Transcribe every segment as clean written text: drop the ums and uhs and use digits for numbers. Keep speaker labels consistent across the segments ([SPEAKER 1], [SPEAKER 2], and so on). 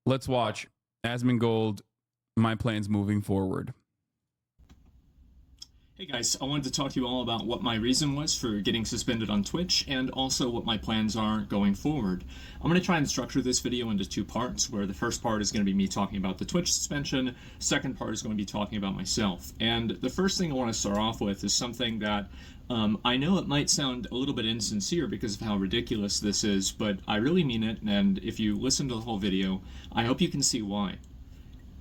[SPEAKER 1] let's watch Asmongold, my plans moving forward.
[SPEAKER 2] Hey guys, I wanted to talk to you all about what my reason was for getting suspended on Twitch and also what my plans are going forward. I'm going to try and structure this video into two parts, where the first part is going to be me talking about the Twitch suspension, second part is going to be talking about myself. And the first thing I want to start off with is something that I know it might sound a little bit insincere because of how ridiculous this is, but I really mean it, and if you listen to the whole video, I hope you can see why.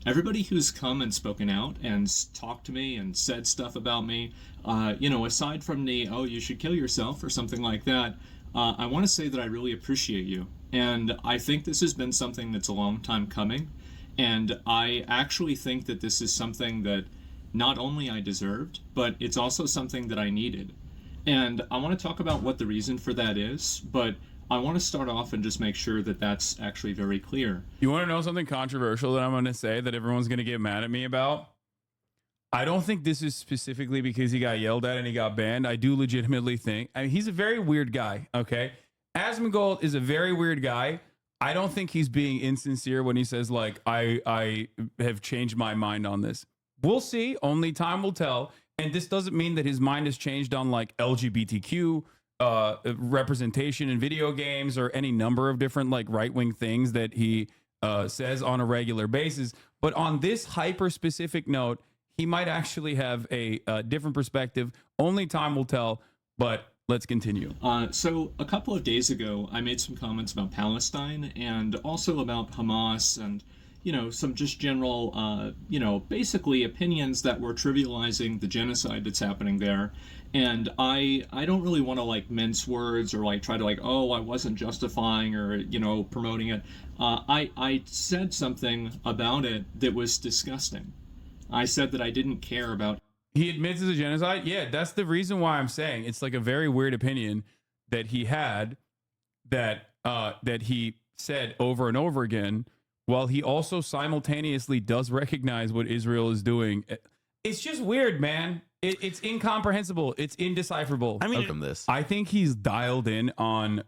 [SPEAKER 2] Everybody who's come and spoken out and talked to me and said stuff about me, you know, aside from the, oh, you should kill yourself or something like that, I want to say that I really appreciate you. And I think this has been something that's a long time coming. And I actually think that this is something that not only I deserved, but it's also something that I needed. And I want to talk about what the reason for that is, but I want to start off and just make sure that that's actually very clear.
[SPEAKER 1] You want to know something controversial that I'm going to say that everyone's going to get mad at me about? I don't think this is specifically because he got yelled at and he got banned. I do legitimately think, I mean, he's a very weird guy, okay? Asmongold is a very weird guy. I don't think he's being insincere when he says, like, I have changed my mind on this. We'll see. Only time will tell. And this doesn't mean that his mind has changed on, like, LGBTQ representation in video games or any number of different like right-wing things that he says on a regular basis. But on this hyper specific note, he might actually have a different perspective. Only time will tell, but let's continue.
[SPEAKER 2] So a couple of days ago, I made some comments about Palestine and also about Hamas and, you know, some just general, you know, basically opinions that were trivializing the genocide that's happening there. And I don't really want to like mince words or like try to like, oh, I wasn't justifying or, you know, promoting it. I said something about it that was disgusting. I said that I didn't care about.
[SPEAKER 1] He admits it's a genocide. Yeah, that's the reason why I'm saying it's like a very weird opinion that he had that he said over and over again, while he also simultaneously does recognize what Israel is doing. It's just weird, man. It's incomprehensible. It's indecipherable.
[SPEAKER 3] I mean, from this,
[SPEAKER 1] I think he's dialed in on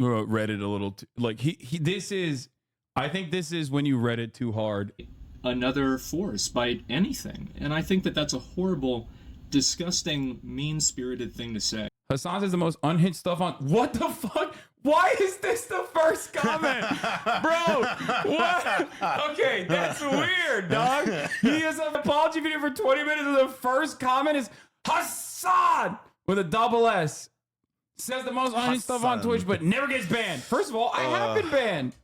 [SPEAKER 1] Reddit a little. Like I think this is when you Reddit too hard.
[SPEAKER 2] Another force by anything. And I think that that's a horrible, disgusting, mean-spirited thing to say.
[SPEAKER 1] Hasan says the most unhinged stuff on. What the fuck? Why is this the first comment? Bro, what? Okay, that's weird, dog. He has an apology video for 20 minutes and the first comment is Hasan with a double S. Says the most unhinged stuff on Twitch, but never gets banned. First of all, I have been banned.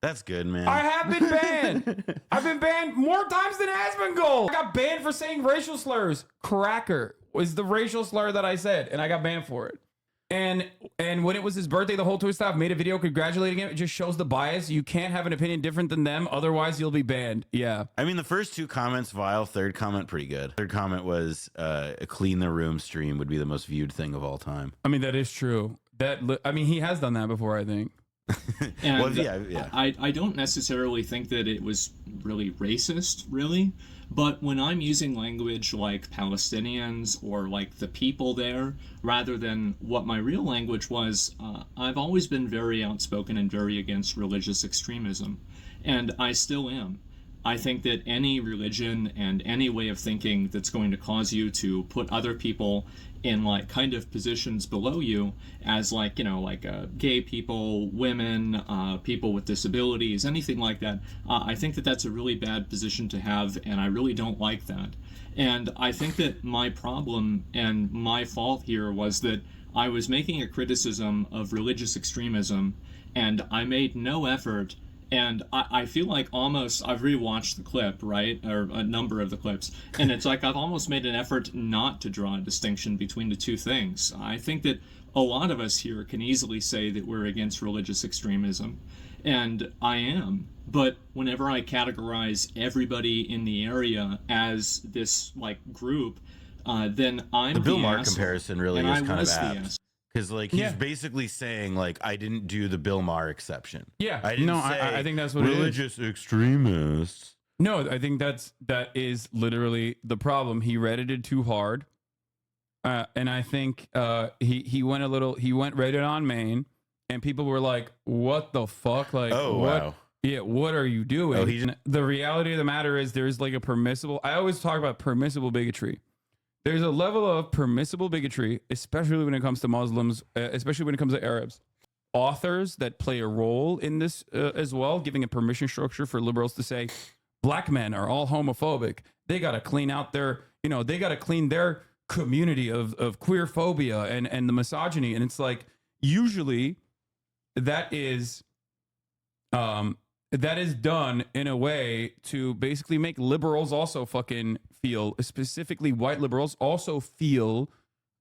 [SPEAKER 3] That's good, man.
[SPEAKER 1] I have been banned. I've been banned more times than Asmongold. I got banned for saying racial slurs. Cracker was the racial slur that I said, and I got banned for it. And when it was his birthday, the whole Twitch staff made a video congratulating him. It just shows the bias. You can't have an opinion different than them, otherwise you'll be banned. Yeah.
[SPEAKER 3] I mean, the first two comments, vile. Third comment, pretty good. Third comment was a clean the room stream would be the most viewed thing of all time.
[SPEAKER 1] I mean, that is true. I mean, he has done that before, I think.
[SPEAKER 2] And
[SPEAKER 3] well, yeah.
[SPEAKER 2] I don't necessarily think that it was really racist, really. But when I'm using language like Palestinians or like the people there, rather than what my real language was, I've always been very outspoken and very against religious extremism. And I still am. I think that any religion and any way of thinking that's going to cause you to put other people in like kind of positions below you as like, you know, like gay people, women, people with disabilities, anything like that, I think that that's a really bad position to have, and I really don't like that. And I think that my problem and my fault here was that I was making a criticism of religious extremism, and I made no effort. And I feel like almost, I've rewatched the clip, right, or a number of the clips, and it's like I've almost made an effort not to draw a distinction between the two things. I think that a lot of us here can easily say that we're against religious extremism, and I am. But whenever I categorize everybody in the area as this, like, group, then I'm the
[SPEAKER 3] Bill Maher comparison really is kind of apt. Because, like, he's
[SPEAKER 1] Yeah.
[SPEAKER 3] basically saying, like, I didn't do the Bill Maher exception.
[SPEAKER 1] Yeah.
[SPEAKER 3] I didn't
[SPEAKER 1] No,
[SPEAKER 3] say
[SPEAKER 1] I think that's what it is.
[SPEAKER 3] religious extremists.
[SPEAKER 1] No, I think that is literally the problem. He Reddited too hard. And I think he went Reddit on main, and people were like, what the fuck? Like,
[SPEAKER 3] Oh,
[SPEAKER 1] what?
[SPEAKER 3] wow.
[SPEAKER 1] Yeah, what are you doing?
[SPEAKER 3] Oh,
[SPEAKER 1] the reality of the matter is there's like a permissible, I always talk about permissible bigotry. There's a level of permissible bigotry, especially when it comes to Muslims, especially when it comes to Arabs. Authors that play a role in this as well, giving a permission structure for liberals to say, black men are all homophobic. They got to clean out their, they got to clean their community of queer phobia and the misogyny. And it's like, usually that is done in a way to basically make liberals also fucking feel, specifically white liberals, also feel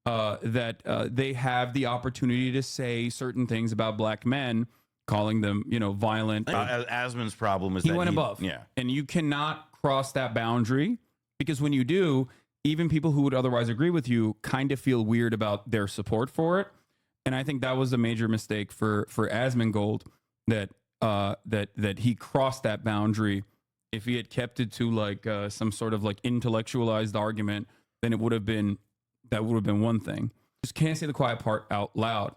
[SPEAKER 1] that they have the opportunity to say certain things about black men, calling them, violent.
[SPEAKER 3] Asmon's problem is
[SPEAKER 1] he
[SPEAKER 3] that
[SPEAKER 1] went above.
[SPEAKER 3] Yeah.
[SPEAKER 1] And you cannot cross that boundary, because when you do, even people who would otherwise agree with you kind of feel weird about their support for it. And I think that was a major mistake for Asmongold, that he crossed that boundary. If he had kept it to like some sort of like intellectualized argument, then that would have been one thing. Just can't say the quiet part out loud.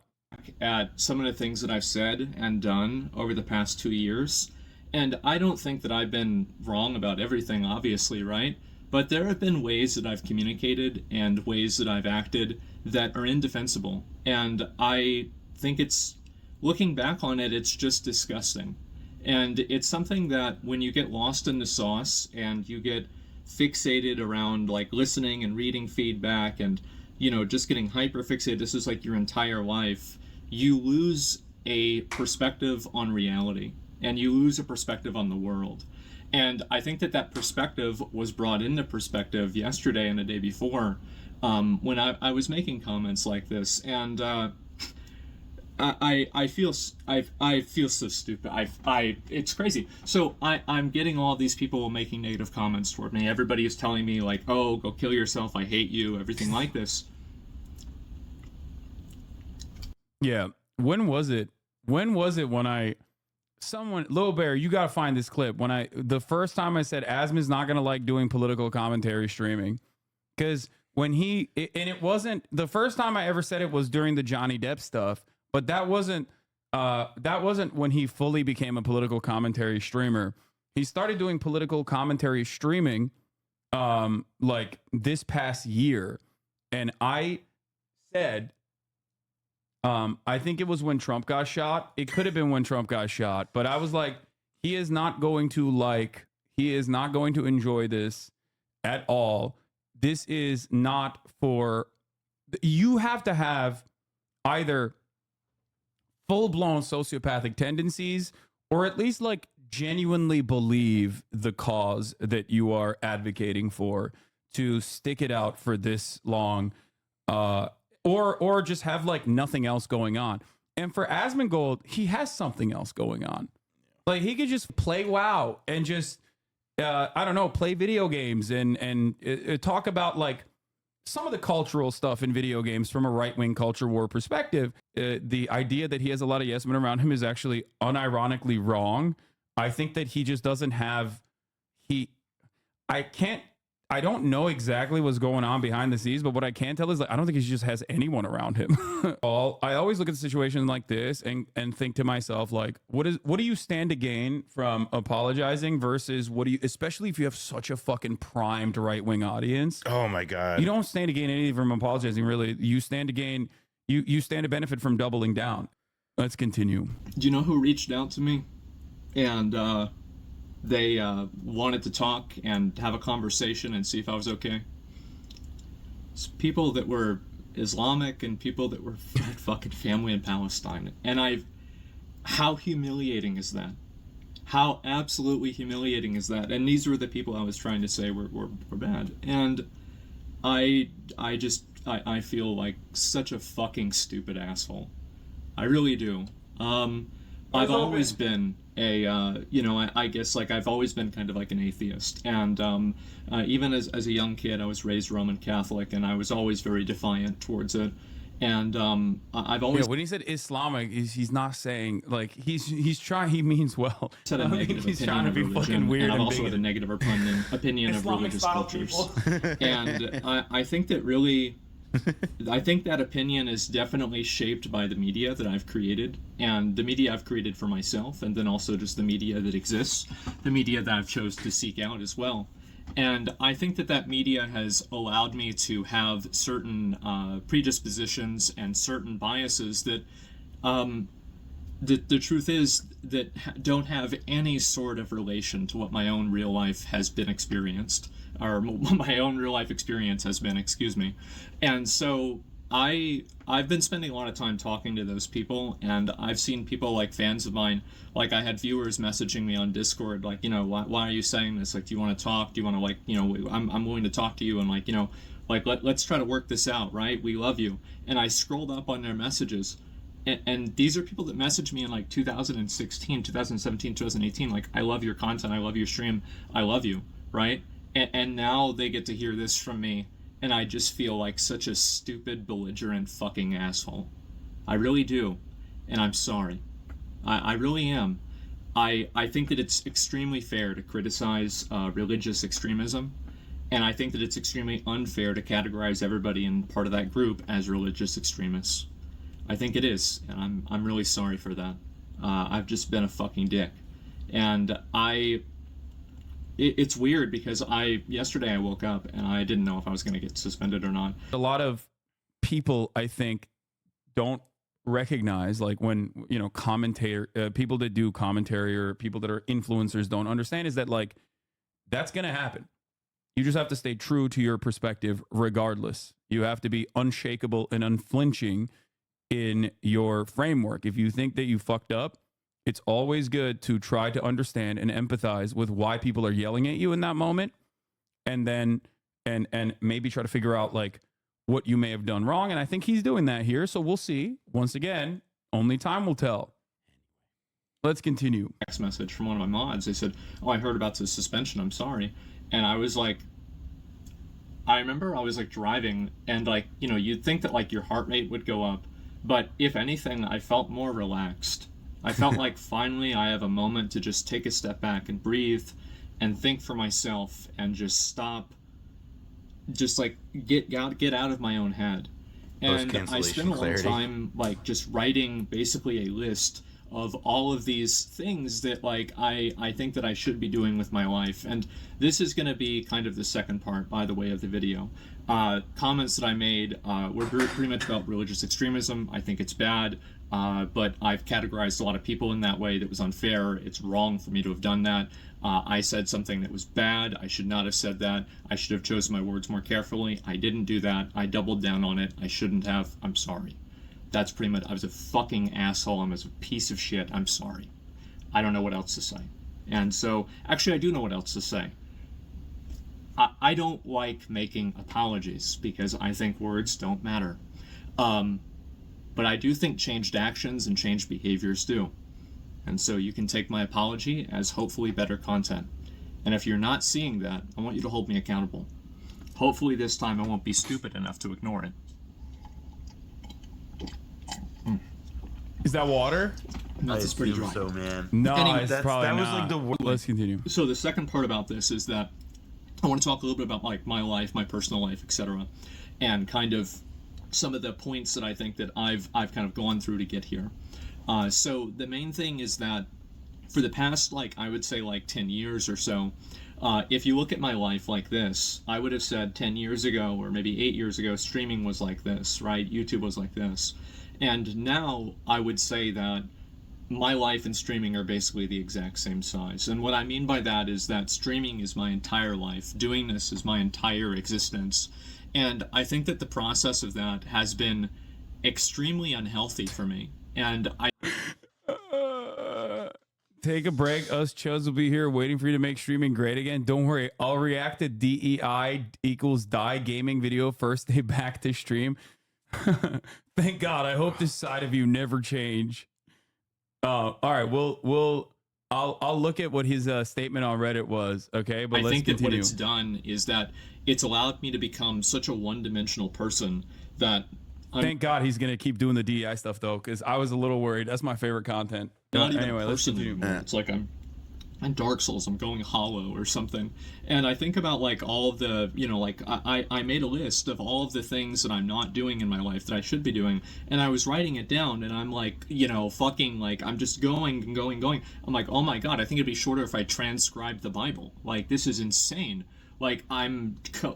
[SPEAKER 2] At some of the things that I've said and done over the past 2 years, and I don't think that I've been wrong about everything, obviously, right? But there have been ways that I've communicated and ways that I've acted that are indefensible. And I think it's, looking back on it, it's just disgusting. And it's something that when you get lost in the sauce and you get fixated around like listening and reading feedback and, just getting hyper fixated, this is like your entire life, you lose a perspective on reality and you lose a perspective on the world. And I think that perspective was brought into perspective yesterday and the day before, when I was making comments like this. And I feel so stupid. It's crazy. So I'm getting all these people making negative comments toward me. Everybody is telling me like, oh, go kill yourself, I hate you, everything like this.
[SPEAKER 1] Yeah. When was it when Lil Bear, you gotta find this clip. The first time I said Asmon's not gonna like doing political commentary streaming, because it wasn't the first time I ever said it was during the Johnny Depp stuff, but that wasn't when he fully became a political commentary streamer. He started doing political commentary streaming like this past year, and I said, I think it was when Trump got shot. It could have been when Trump got shot, but I was like, he is not going to enjoy this at all. This is not for, you have to have either full-blown sociopathic tendencies or at least like genuinely believe the cause that you are advocating for to stick it out for this long, or just have like nothing else going on. And for Asmongold, he has something else going on. Like he could just play WoW and just I don't know, play video games and talk about like some of the cultural stuff in video games from a right-wing culture war perspective. The idea that he has a lot of yes men around him is actually unironically wrong. I think that he just doesn't have I don't know exactly what's going on behind the scenes, but what I can tell is like I don't think he just has anyone around him. I always look at the situation like this and think to myself like, what do you stand to gain from apologizing versus especially if you have such a fucking primed right-wing audience.
[SPEAKER 3] Oh my God.
[SPEAKER 1] You don't stand to gain anything from apologizing, really. You stand to gain, you stand to benefit from doubling down. Let's continue.
[SPEAKER 2] Do you know who reached out to me? And they wanted to talk and have a conversation and see if I was okay. It's people that were Islamic and people that were fucking family in Palestine. And how humiliating is that? How absolutely humiliating is that? And these were the people I was trying to say were bad. And I feel like such a fucking stupid asshole. I really do. I've always been I guess like I've always been kind of like an atheist, and even as a young kid I was raised Roman Catholic, and I was always very defiant towards it. And I've always
[SPEAKER 1] when he said Islamic, he's not saying like he's trying. He means well.
[SPEAKER 2] Said a negative
[SPEAKER 1] he's
[SPEAKER 2] opinion
[SPEAKER 1] trying to
[SPEAKER 2] of
[SPEAKER 1] be
[SPEAKER 2] religion,
[SPEAKER 1] fucking weird.
[SPEAKER 2] And I've
[SPEAKER 1] and
[SPEAKER 2] also had a negative opinion of religious cultures. And I think that really I think that opinion is definitely shaped by the media that I've created, and the media I've created for myself, and then also just the media that exists, the media that I've chose to seek out as well. And I think that that media has allowed me to have certain predispositions and certain biases that the truth is that don't have any sort of relation to what my own real life has been experienced, or my own real life experience has been, excuse me. And so I've been spending a lot of time talking to those people, and I've seen people like fans of mine, like I had viewers messaging me on Discord, like, you know, why are you saying this? Like, do you want to talk? Do you want to, like, you know, I'm willing to talk to you, and like, you know, like let's try to work this out, right? We love you. And I scrolled up on their messages, and these are people that messaged me in like 2016, 2017, 2018, like, I love your content, I love your stream, I love you, right? And now they get to hear this from me, and I just feel like such a stupid, belligerent fucking asshole. I really do, and I'm sorry. I really am. I think that it's extremely fair to criticize religious extremism, and I think that it's extremely unfair to categorize everybody in part of that group as religious extremists. I think it is, and I'm really sorry for that. I've just been a fucking dick, and it's weird because yesterday I woke up and I didn't know if I was going to get suspended or not.
[SPEAKER 1] A lot of people, I think, don't recognize, like, when, you know, people that do commentary or people that are influencers don't understand, is that, like, that's going to happen. You just have to stay true to your perspective regardless. You have to be unshakable and unflinching in your framework. If you think that you fucked up, it's always good to try to understand and empathize with why people are yelling at you in that moment, and then and maybe try to figure out, like, what you may have done wrong. And I think he's doing that here, so we'll see. Once again, only time will tell. Let's continue.
[SPEAKER 2] Text message from one of my mods. They said, "Oh, I heard about the suspension, I'm sorry." And I was like, I remember I was like driving, and, like, you know, you'd think that, like, your heart rate would go up, but if anything, I felt more relaxed. I felt like finally I have a moment to just take a step back and breathe and think for myself and just stop, just like get out of my own head. And I spent a long time, like, just writing basically a list of all of these things that, like, I think that I should be doing with my life. And this is going to be kind of the second part, by the way, of the video. Comments that I made were pretty much about religious extremism. I think it's bad, but I've categorized a lot of people in that way that was unfair. It's wrong for me to have done that. I said something that was bad. I should not have said that. I should have chosen my words more carefully. I didn't do that. I doubled down on it. I shouldn't have. I'm sorry. That's pretty much, I was a fucking asshole. I was a piece of shit. I'm sorry. I don't know what else to say. And so, actually, I do know what else to say. I don't like making apologies because I think words don't matter. But I do think changed actions and changed behaviors do. And so you can take my apology as hopefully better content. And if you're not seeing that, I want you to hold me accountable. Hopefully this time I won't be stupid enough to ignore it.
[SPEAKER 1] Is that water?
[SPEAKER 2] No, it's pretty dry.
[SPEAKER 3] So, man.
[SPEAKER 1] No,
[SPEAKER 2] Anyway,
[SPEAKER 1] it's probably
[SPEAKER 3] that was
[SPEAKER 1] not.
[SPEAKER 3] like the worst.
[SPEAKER 1] Let's continue.
[SPEAKER 2] So the second part about this is that I want to talk a little bit about, like, my life, my personal life, etc., and kind of some of the points that I think that I've kind of gone through to get here. So the main thing is that for the past, like, I would say like 10 years or so, if you look at my life like this, I would have said 10 years ago or maybe 8 years ago, streaming was like this, right? YouTube was like this. And now I would say that my life and streaming are basically the exact same size. And what I mean by that is that streaming is my entire life. Doing this is my entire existence. And I think that the process of that has been extremely unhealthy for me. And
[SPEAKER 1] Take a break. Us chuds will be here waiting for you to make streaming great again. Don't worry. I'll react to DEI equals die gaming video first day back to stream. Thank God. I hope this side of you never change. All right. I'll look at what his statement on Reddit was. Okay. But
[SPEAKER 2] I
[SPEAKER 1] let's
[SPEAKER 2] think that
[SPEAKER 1] continue.
[SPEAKER 2] what it's done is that it's allowed me to become such a one-dimensional person that
[SPEAKER 1] Thank God he's going to keep doing the DEI stuff, though, because I was a little worried. That's my favorite content.
[SPEAKER 2] not even
[SPEAKER 1] Anyway, let's
[SPEAKER 2] person
[SPEAKER 1] continue.
[SPEAKER 2] anymore. It's like I'm and Dark Souls, I'm going hollow or something. And I think about like all of the, you know, like I made a list of all of the things that I'm not doing in my life that I should be doing. And I was writing it down and I'm like, you know, fucking like, I'm just going and going and going. I'm like, oh my God, I think it'd be shorter if I transcribed the Bible. Like, this is insane. Like,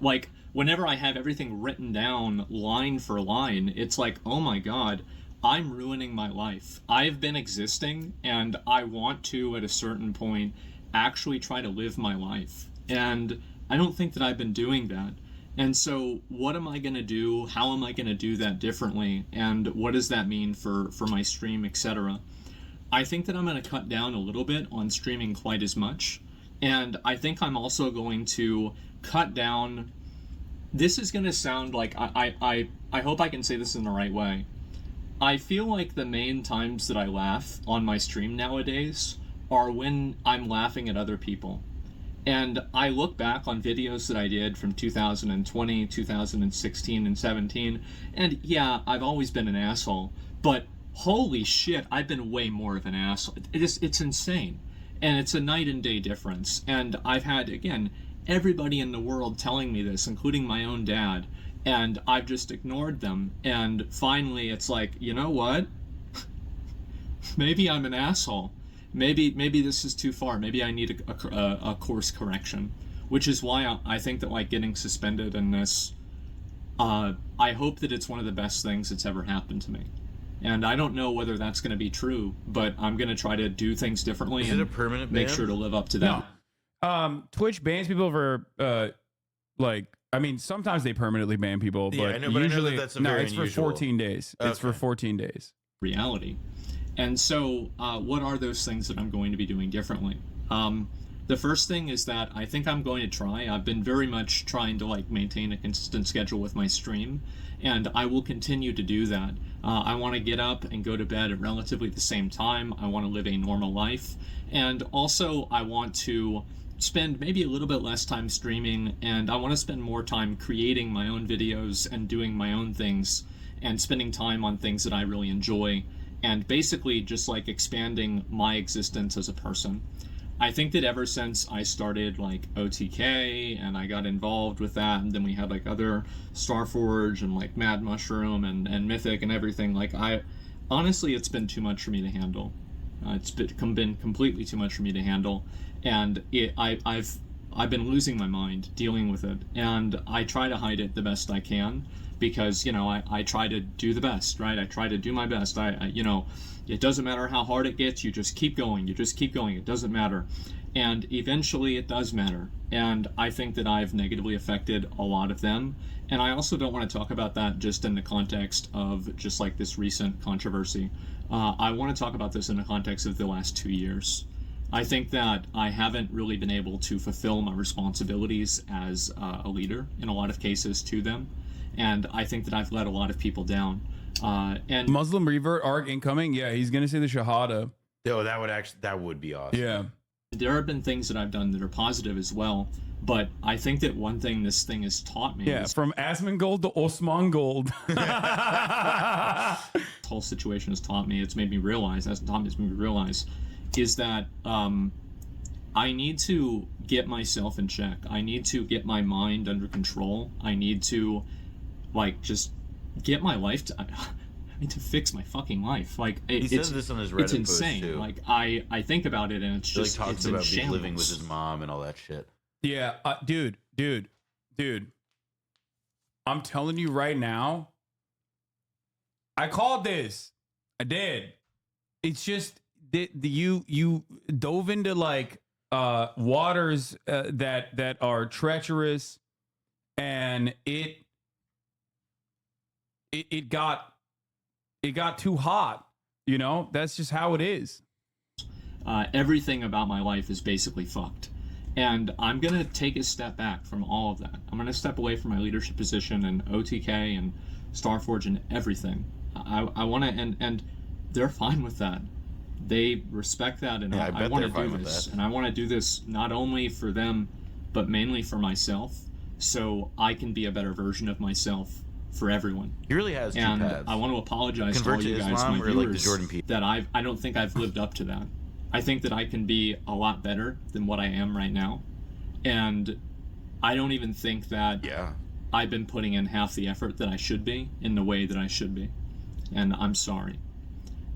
[SPEAKER 2] like, whenever I have everything written down line for line, it's like, oh my God, I'm ruining my life. I've been existing and I want to, at a certain point, actually try to live my life. And I don't think that I've been doing that. And so what am I going to do? How am I going to do that differently? And what does that mean for my stream, etc.? I think that I'm going to cut down a little bit on streaming quite as much. And I think I'm also going to cut down. This is going to sound like, I hope I can say this in the right way. I feel like the main times that I laugh on my stream nowadays are when I'm laughing at other people. And I look back on videos that I did from 2020, 2016, and 17, and yeah, I've always been an asshole, but holy shit, I've been way more of an asshole. It's insane. And it's a night and day difference. And I've had, again, everybody in the world telling me this, including my own dad, and I've just ignored them. And finally, it's like, you know what? Maybe I'm an asshole. Maybe this is too far. Maybe I need a course correction, which is why I think that like getting suspended in this, I hope that it's one of the best things that's ever happened to me. And I don't know whether that's going to be true, but I'm going to try to do things differently.
[SPEAKER 3] Is it a permanent
[SPEAKER 2] make
[SPEAKER 3] ban?
[SPEAKER 2] sure to live up to that.
[SPEAKER 1] No. Twitch bans people for like, I mean, sometimes they permanently ban people, but
[SPEAKER 3] Yeah, I know, but I know
[SPEAKER 1] usually
[SPEAKER 3] that's a
[SPEAKER 1] no,
[SPEAKER 3] very
[SPEAKER 1] it's for
[SPEAKER 3] unusual.
[SPEAKER 1] 14 days. It's for 14 days.
[SPEAKER 2] Reality. And so what are those things that I'm going to be doing differently? The first thing is that I think I'm going to try. I've been very much trying to like maintain a consistent schedule with my stream, and I will continue to do that. I want to get up and go to bed at relatively the same time. I want to live a normal life, and also I want to spend maybe a little bit less time streaming, and I want to spend more time creating my own videos and doing my own things and spending time on things that I really enjoy, and basically just like expanding my existence as a person. I think that ever since I started like OTK and I got involved with that, and then we had like other Starforge and like Mad Mushroom and Mythic and everything, like honestly, it's been too much for me to handle. It's been completely too much for me to handle, and I've been losing my mind dealing with it, and I try to hide it the best I can, because, you know, I try to do the best, right? I try to do my best. I you know, it doesn't matter how hard it gets, you just keep going, it doesn't matter. And eventually it does matter. And I think that I've negatively affected a lot of them. And I also don't want to talk about that just in the context of just like this recent controversy. I want to talk about this in the context of the last 2 years. I think that I haven't really been able to fulfill my responsibilities as a leader in a lot of cases to them. And I think that I've let a lot of people down. And
[SPEAKER 1] Muslim revert arc incoming. Yeah, he's gonna say the Shahada.
[SPEAKER 3] Oh, that would be awesome.
[SPEAKER 1] Yeah.
[SPEAKER 2] there have been things that I've done that are positive as well. But I think that one thing this thing has taught me is
[SPEAKER 1] from Asmongold to Asmongold.
[SPEAKER 2] this whole situation has taught me, it's made me realize, is that I need to get myself in check. I need to get my mind under control. I need to, like, just get my life to... I need to fix my fucking life. Like,
[SPEAKER 3] he says this on his Reddit
[SPEAKER 2] it's insane.
[SPEAKER 3] post too.
[SPEAKER 2] Like, I think about it and it's
[SPEAKER 3] he
[SPEAKER 2] just,
[SPEAKER 3] like, talks
[SPEAKER 2] it's
[SPEAKER 3] about
[SPEAKER 2] in
[SPEAKER 3] living with
[SPEAKER 2] shambles.
[SPEAKER 3] his mom and all that shit.
[SPEAKER 1] Yeah, dude. I'm telling you right now, I called this. I did. It's just you dove into like waters that are treacherous, and it got too hot. You know, that's just how it is.
[SPEAKER 2] Everything about my life is basically fucked. And I'm going to take a step back from all of that. I'm going to step away from my leadership position and OTK and Starforge and everything. I want to, and they're fine with that. They respect that, and
[SPEAKER 3] yeah,
[SPEAKER 2] I want to do this. And I want to do this not only for them, but mainly for myself, so I can be a better version of myself for everyone.
[SPEAKER 3] He really has two
[SPEAKER 2] and
[SPEAKER 3] paths.
[SPEAKER 2] I want to apologize
[SPEAKER 3] Convert
[SPEAKER 2] to all
[SPEAKER 3] to
[SPEAKER 2] you guys,
[SPEAKER 3] Islam
[SPEAKER 2] my
[SPEAKER 3] or like the
[SPEAKER 2] viewers,
[SPEAKER 3] Jordan Peele.
[SPEAKER 2] that I don't think I've lived up to that. I think that I can be a lot better than what I am right now. And I don't even think that I've been putting in half the effort that I should be in the way that I should be. And I'm sorry.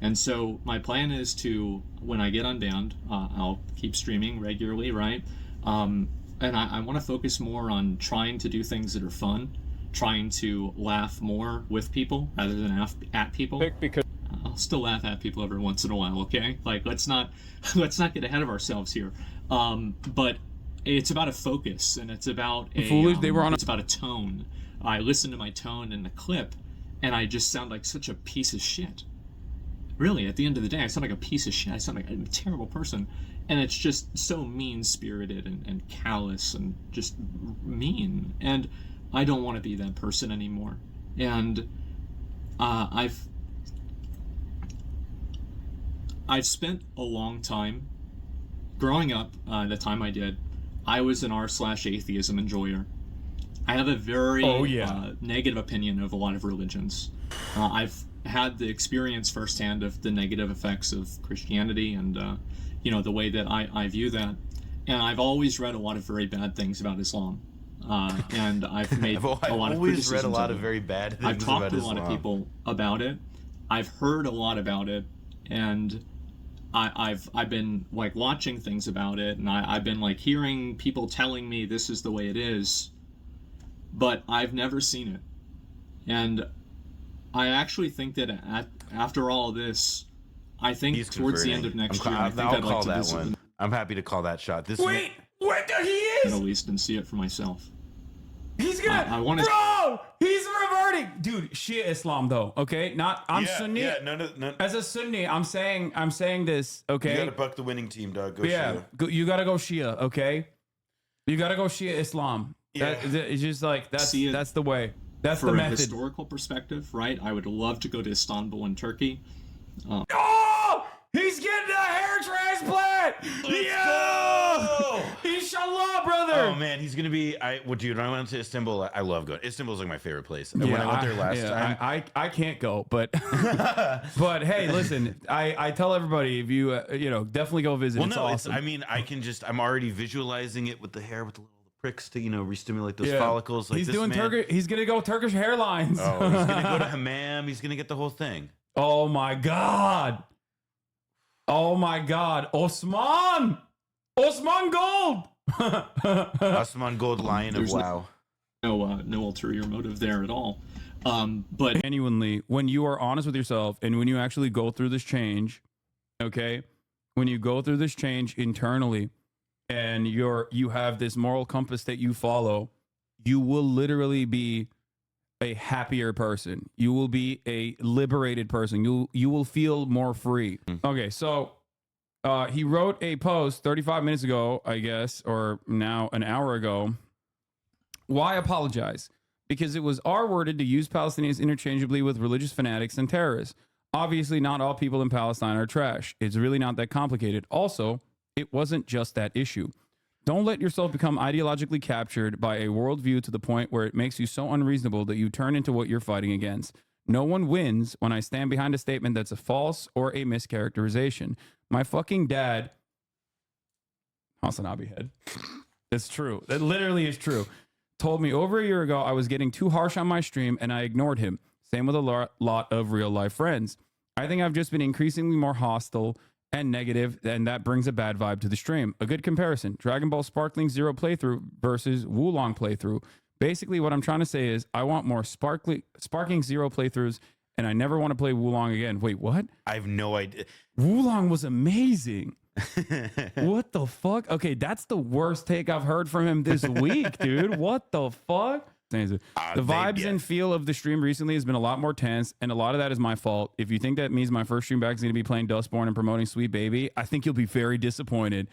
[SPEAKER 2] And so my plan is to, when I get unbanned, I'll keep streaming regularly, right? And I want to focus more on trying to do things that are fun, trying to laugh more with people rather than at people.
[SPEAKER 1] Because
[SPEAKER 2] I'll still laugh at people every once in a while, okay? Like, let's not get ahead of ourselves here. But it's about a focus, and it's about it's about a tone. I listen to my tone in the clip, and I just sound like such a piece of shit. Really, at the end of the day, I sound like a piece of shit. I sound like a terrible person. And it's just so mean-spirited and callous and just mean. And I don't want to be that person anymore. And I've spent a long time growing up. The time I did, I was an r/atheism enjoyer. I have a very negative opinion of a lot of religions. I've had the experience firsthand of the negative effects of Christianity and the way that I view that. And I've always read a lot of very bad things about Islam. And I've made a lot of criticisms.
[SPEAKER 3] Read a lot of very bad things.
[SPEAKER 2] I've talked to a lot of people about it. I've heard a lot about it, and I've been like watching things about it, and I've been like hearing people telling me this is the way it is, but I've never seen it. And I actually think that after all this, I think towards the end of next year, I think I'd like to visit one.
[SPEAKER 3] I'm happy to call that shot.
[SPEAKER 1] Wait, he is
[SPEAKER 2] Middle East and see it for myself.
[SPEAKER 1] He's gonna. I want to. Bro, he's reverting, dude. Shia Islam, though. Okay, I'm Sunni.
[SPEAKER 3] Yeah, no.
[SPEAKER 1] As a Sunni, I'm saying this. Okay,
[SPEAKER 3] you gotta buck the winning team, dog. Go Shia.
[SPEAKER 1] You gotta go Shia. Okay, you gotta go Shia Islam.
[SPEAKER 3] Yeah,
[SPEAKER 1] it's just like that's the way. That's the method.
[SPEAKER 2] From a historical perspective, right? I would love to go to Istanbul in Turkey.
[SPEAKER 1] Oh, he's getting a hair transplant. Inshallah, brother.
[SPEAKER 3] Oh man, he's gonna be. Dude, when I went to Istanbul, I love going. Istanbul's like my favorite place. When I went there last time,
[SPEAKER 1] I can't go, but but hey, listen, I tell everybody if you definitely go visit.
[SPEAKER 3] Well,
[SPEAKER 1] it's
[SPEAKER 3] no,
[SPEAKER 1] awesome.
[SPEAKER 3] I'm already visualizing it with the hair with the little pricks to re-stimulate those follicles. Like
[SPEAKER 1] he's doing Turkish. He's gonna go Turkish hairlines.
[SPEAKER 3] Oh, he's gonna go to hammam. He's gonna get the whole thing.
[SPEAKER 1] Oh my god. Asmongold.
[SPEAKER 3] Asmongold, Lion of WoW.
[SPEAKER 2] No ulterior motive there at all. But
[SPEAKER 1] genuinely, when you are honest with yourself and when you actually go through this change, okay, when you go through this change internally and you have this moral compass that you follow, you will literally be a happier person. You will be a liberated person. You will feel more free. Okay, so he wrote a post 35 minutes ago, I guess, or now an hour ago. Why apologize? Because it was R-worded to use Palestinians interchangeably with religious fanatics and terrorists. Obviously, not all people in Palestine are trash. It's really not that complicated. Also, it wasn't just that issue. Don't let yourself become ideologically captured by a worldview to the point where it makes you so unreasonable that you turn into what you're fighting against. No one wins when I stand behind a statement that's a false or a mischaracterization. My fucking dad, Hasanabi head, it's true. That literally is true. Told me over a year ago I was getting too harsh on my stream and I ignored him. Same with a lot of real life friends. I think I've just been increasingly more hostile and negative, and that brings a bad vibe to the stream. A good comparison, Dragon Ball Sparkling Zero playthrough versus Wulong playthrough. Basically what I'm trying to say is I want more Sparkling Zero playthroughs and I never want to play Wulong again. Wait, what?
[SPEAKER 3] I have no idea.
[SPEAKER 1] Wulong was amazing. What the fuck? Okay, that's the worst take I've heard from him this week, dude. What the fuck? The vibes and feel of the stream recently has been a lot more tense, and a lot of that is my fault. If you think that means my first stream back is going to be playing Dustborn and promoting Sweet Baby, I think you'll be very disappointed.